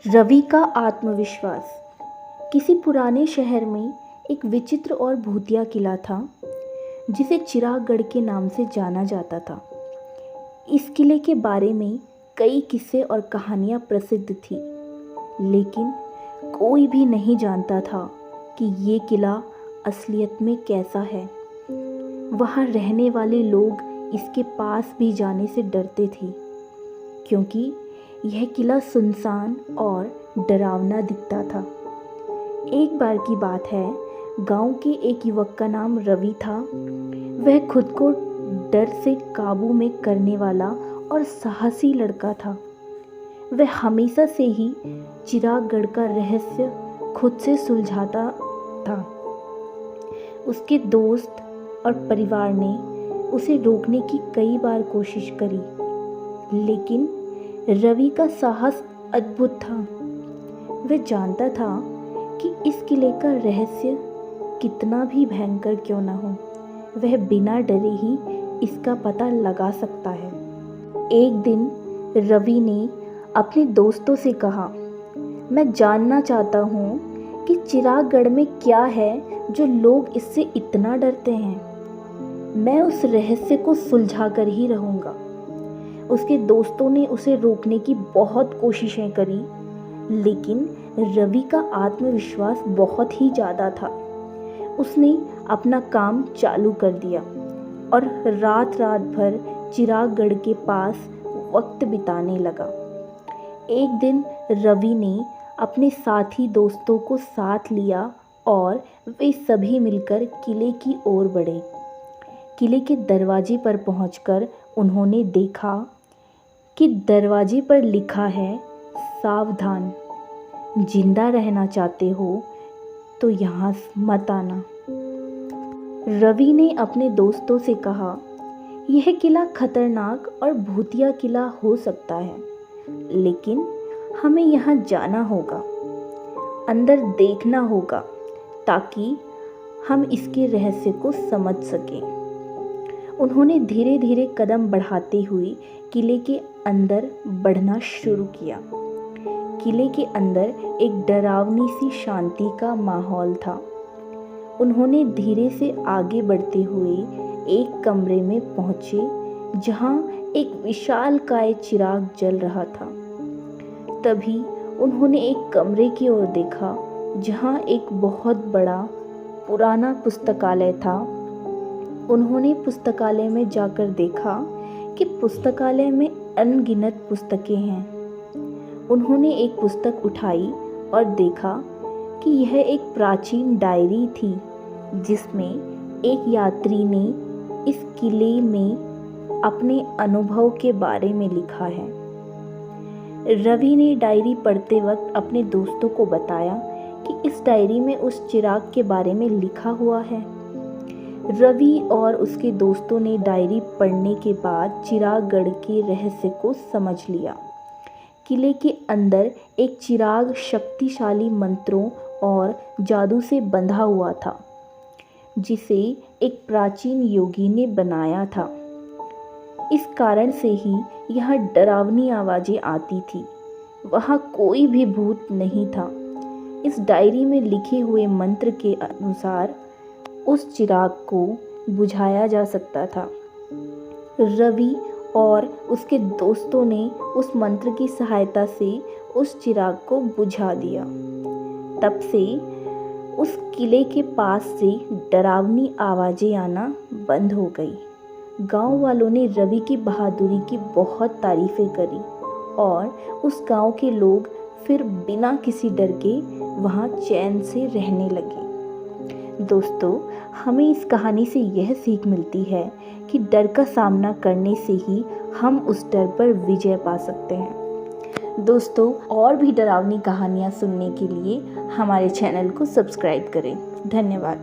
रवि का आत्मविश्वास। किसी पुराने शहर में एक विचित्र और भूतिया किला था जिसे चिरागगढ़ के नाम से जाना जाता था। इस किले के बारे में कई किस्से और कहानियां प्रसिद्ध थी, लेकिन कोई भी नहीं जानता था कि ये किला असलियत में कैसा है। वहाँ रहने वाले लोग इसके पास भी जाने से डरते थे, क्योंकि यह किला सुनसान और डरावना दिखता था। एक बार की बात है, गांव के एक युवक का नाम रवि था। वह खुद को डर से काबू में करने वाला और साहसी लड़का था। वह हमेशा से ही चिरागगढ़ का रहस्य खुद से सुलझाता था। उसके दोस्त और परिवार ने उसे रोकने की कई बार कोशिश करी, लेकिन रवि का साहस अद्भुत था। वह जानता था कि इस किले का रहस्य कितना भी भयंकर क्यों न हो, वह बिना डरे ही इसका पता लगा सकता है। एक दिन रवि ने अपने दोस्तों से कहा, मैं जानना चाहता हूँ कि चिरागगढ़ में क्या है जो लोग इससे इतना डरते हैं। मैं उस रहस्य को सुलझा कर ही रहूँगा। उसके दोस्तों ने उसे रोकने की बहुत कोशिशें करी, लेकिन रवि का आत्मविश्वास बहुत ही ज़्यादा था। उसने अपना काम चालू कर दिया और रात रात भर चिरागगढ़ के पास वक्त बिताने लगा। एक दिन रवि ने अपने साथी दोस्तों को साथ लिया और वे सभी मिलकर किले की ओर बढ़े। किले के दरवाजे पर पहुंचकर उन्होंने देखा कि दरवाजे पर लिखा है, सावधान, जिंदा रहना चाहते हो तो यहाँ मत आना। रवि ने अपने दोस्तों से कहा, यह किला खतरनाक और भूतिया किला हो सकता है, लेकिन हमें यहाँ जाना होगा, अंदर देखना होगा, ताकि हम इसके रहस्य को समझ सकें। उन्होंने धीरे धीरे कदम बढ़ाते हुए किले के अंदर बढ़ना शुरू किया। किले के अंदर एक डरावनी सी शांति का माहौल था। उन्होंने धीरे से आगे बढ़ते हुए एक कमरे में पहुंचे, जहां एक विशालकाय चिराग जल रहा था। तभी उन्होंने एक कमरे की ओर देखा, जहां एक बहुत बड़ा पुराना पुस्तकालय था। उन्होंने पुस्तकालय में जाकर देखा कि पुस्तकालय में अनगिनत पुस्तकें हैं। उन्होंने एक पुस्तक उठाई और देखा कि यह एक प्राचीन डायरी थी, जिसमें एक यात्री ने इस किले में अपने अनुभव के बारे में लिखा है। रवि ने डायरी पढ़ते वक्त अपने दोस्तों को बताया कि इस डायरी में उस चिराग के बारे में लिखा हुआ है। रवि और उसके दोस्तों ने डायरी पढ़ने के बाद चिरागगढ़ के रहस्य को समझ लिया। किले के अंदर एक चिराग शक्तिशाली मंत्रों और जादू से बंधा हुआ था, जिसे एक प्राचीन योगी ने बनाया था। इस कारण से ही यहाँ डरावनी आवाज़ें आती थी। वहाँ कोई भी भूत नहीं था। इस डायरी में लिखे हुए मंत्र के अनुसार उस चिराग को बुझाया जा सकता था। रवि और उसके दोस्तों ने उस मंत्र की सहायता से उस चिराग को बुझा दिया। तब से उस किले के पास से डरावनी आवाज़ें आना बंद हो गई। गांव वालों ने रवि की बहादुरी की बहुत तारीफ़ें करी और उस गांव के लोग फिर बिना किसी डर के वहां चैन से रहने लगे। दोस्तों, हमें इस कहानी से यह सीख मिलती है कि डर का सामना करने से ही हम उस डर पर विजय पा सकते हैं। दोस्तों, और भी डरावनी कहानियाँ सुनने के लिए हमारे चैनल को सब्सक्राइब करें। धन्यवाद।